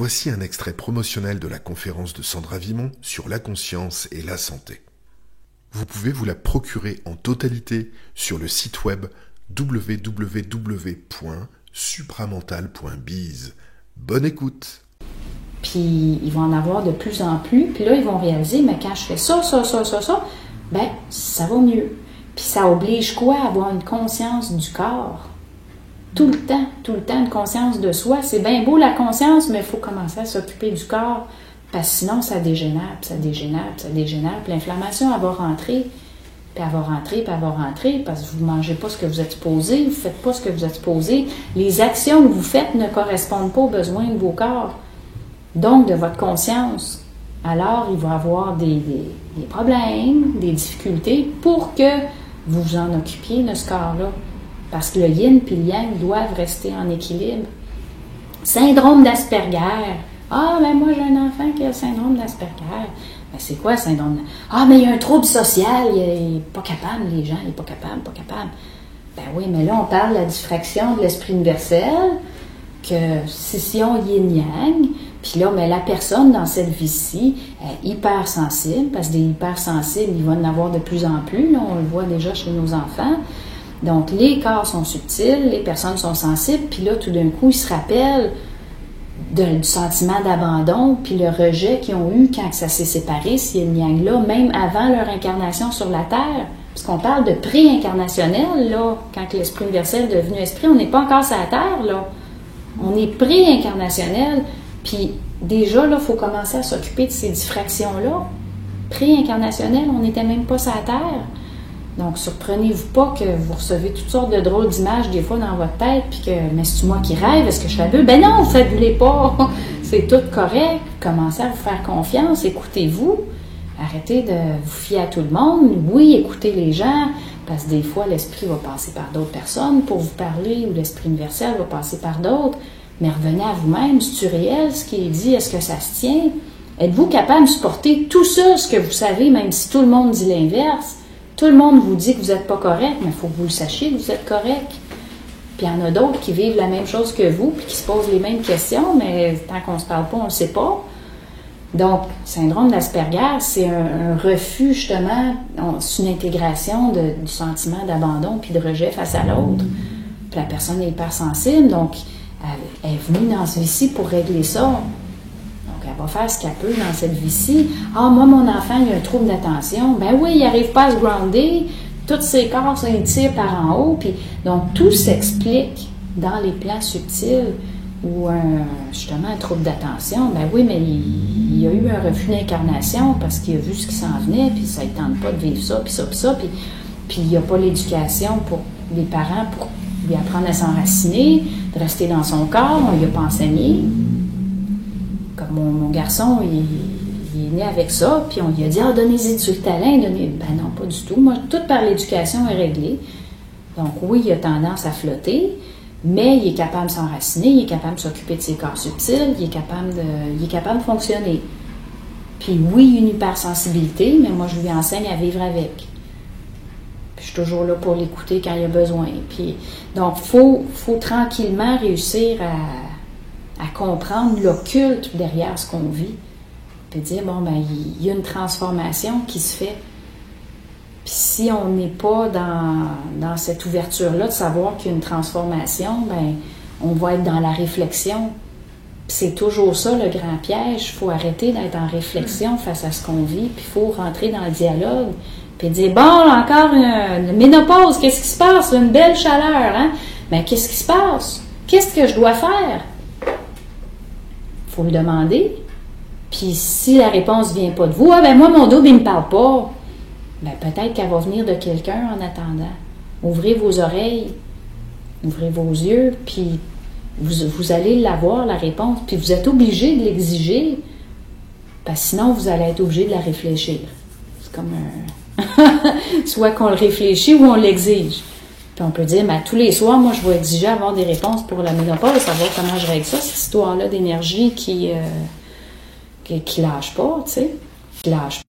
Voici un extrait promotionnel de la conférence de Sandra Vimont sur la conscience et la santé. Vous pouvez vous la procurer en totalité sur le site web www.supramental.biz. Bonne écoute! Puis ils vont en avoir de plus en plus, puis là ils vont réaliser, mais quand je fais ça, ben ça va mieux. Puis ça oblige quoi à avoir une conscience du corps? Tout le temps, une conscience de soi. C'est bien beau la conscience, mais il faut commencer à s'occuper du corps, parce que sinon ça dégénère, puis l'inflammation elle va rentrer, puis elle va rentrer, parce que vous ne mangez pas ce que vous êtes supposé, vous ne faites pas ce que vous êtes supposé. Les actions que vous faites ne correspondent pas aux besoins de vos corps, donc de votre conscience. Alors, il va y avoir des problèmes, des difficultés pour que vous vous en occupiez de ce corps-là. Parce que le yin et le yang doivent rester en équilibre. Syndrome d'Asperger. Ah, ben moi j'ai un enfant qui a le syndrome d'Asperger. Ben c'est quoi le syndrome d'Asperger? Ah, mais il y a un trouble social, il n'est pas capable, les gens, il n'est pas capable. Ben oui, mais là on parle de la diffraction de l'esprit universel, que scission yin-yang, puis là, mais la personne dans cette vie-ci est hypersensible, parce que des hypersensibles, il va en avoir de plus en plus, là, on le voit déjà chez nos enfants. Donc, les corps sont subtils, les personnes sont sensibles, puis là, tout d'un coup, ils se rappellent du sentiment d'abandon, puis le rejet qu'ils ont eu quand ça s'est séparé, ce yin-yang-là, même avant leur incarnation sur la Terre. Parce qu'on parle de pré-incarnationnel, là, quand l'esprit universel est devenu esprit, on n'est pas encore sur la Terre, là. On est pré-incarnationnel, puis déjà, là, il faut commencer à s'occuper de ces diffractions-là. Pré-incarnationnel, on n'était même pas sur la Terre. Donc, surprenez-vous pas que vous recevez toutes sortes de drôles d'images des fois dans votre tête, puis que, mais c'est moi qui rêve, est-ce que je fabule? Ben non, vous fabulez pas! C'est tout correct. Commencez à vous faire confiance, écoutez-vous. Arrêtez de vous fier à tout le monde. Oui, écoutez les gens, parce que des fois, l'esprit va passer par d'autres personnes pour vous parler, ou l'esprit universel va passer par d'autres. Mais revenez à vous-même, c'est-tu réel ce qui est dit? Est-ce que ça se tient? Êtes-vous capable de supporter tout ça, ce que vous savez, même si tout le monde dit l'inverse? Tout le monde vous dit que vous n'êtes pas correct, mais il faut que vous le sachiez que vous êtes correct. Puis il y en a d'autres qui vivent la même chose que vous, puis qui se posent les mêmes questions, mais tant qu'on ne se parle pas, on ne le sait pas. Donc, syndrome d'Asperger, c'est un refus, justement, c'est une intégration du sentiment d'abandon puis de rejet face à l'autre. Puis la personne est hypersensible, donc elle est venue dans ce vie-ci pour régler ça. Donc, elle va faire ce qu'elle peut dans cette vie-ci. Ah, moi, mon enfant, il a un trouble d'attention. Ben oui, il n'arrive pas à se grounder. Tous ses corps sont tirés par en haut. Puis, donc, tout s'explique dans les plans subtils ou justement un trouble d'attention. Ben oui, mais il y a eu un refus d'incarnation parce qu'il a vu ce qui s'en venait, puis ça ne tente pas de vivre ça, puis ça, puis ça. Puis il n'y a pas l'éducation pour les parents pour lui apprendre à s'enraciner, de rester dans son corps. On ne lui a pas enseigné. Comme mon garçon, il est né avec ça, puis on lui a dit « Ah, donnez-y du talent, donnez... » Ben non, pas du tout. Moi, tout par l'éducation est réglé. Donc oui, il a tendance à flotter, mais il est capable de s'enraciner, il est capable de s'occuper de ses corps subtils, il est capable de fonctionner. Puis oui, une hypersensibilité, mais moi, je lui enseigne à vivre avec. Puis je suis toujours là pour l'écouter quand il a besoin. Puis, donc, faut tranquillement réussir à comprendre l'occulte derrière ce qu'on vit. Puis dire, bon, ben, il y a une transformation qui se fait. Puis si on n'est pas dans cette ouverture-là de savoir qu'il y a une transformation, ben, on va être dans la réflexion. Puis c'est toujours ça le grand piège. Il faut arrêter d'être en réflexion face à ce qu'on vit, puis il faut rentrer dans le dialogue. Puis dire, bon, encore une ménopause, qu'est-ce qui se passe? Une belle chaleur, hein? Mais qu'est-ce qui se passe? Qu'est-ce que je dois faire? Il faut le demander. Puis si la réponse ne vient pas de vous, ah ben moi, mon double, il ne me parle pas. Ben peut-être qu'elle va venir de quelqu'un en attendant. Ouvrez vos oreilles, ouvrez vos yeux, puis vous allez l'avoir, la réponse. Puis vous êtes obligé de l'exiger, parce que sinon, vous allez être obligé de la réfléchir. C'est comme soit qu'on le réfléchit ou on l'exige. Puis on peut dire, ben, tous les soirs, moi, je vais exiger avoir des réponses pour la ménopause, savoir comment je règle ça, cette histoire-là d'énergie qui lâche pas, tu sais, qui lâche pas.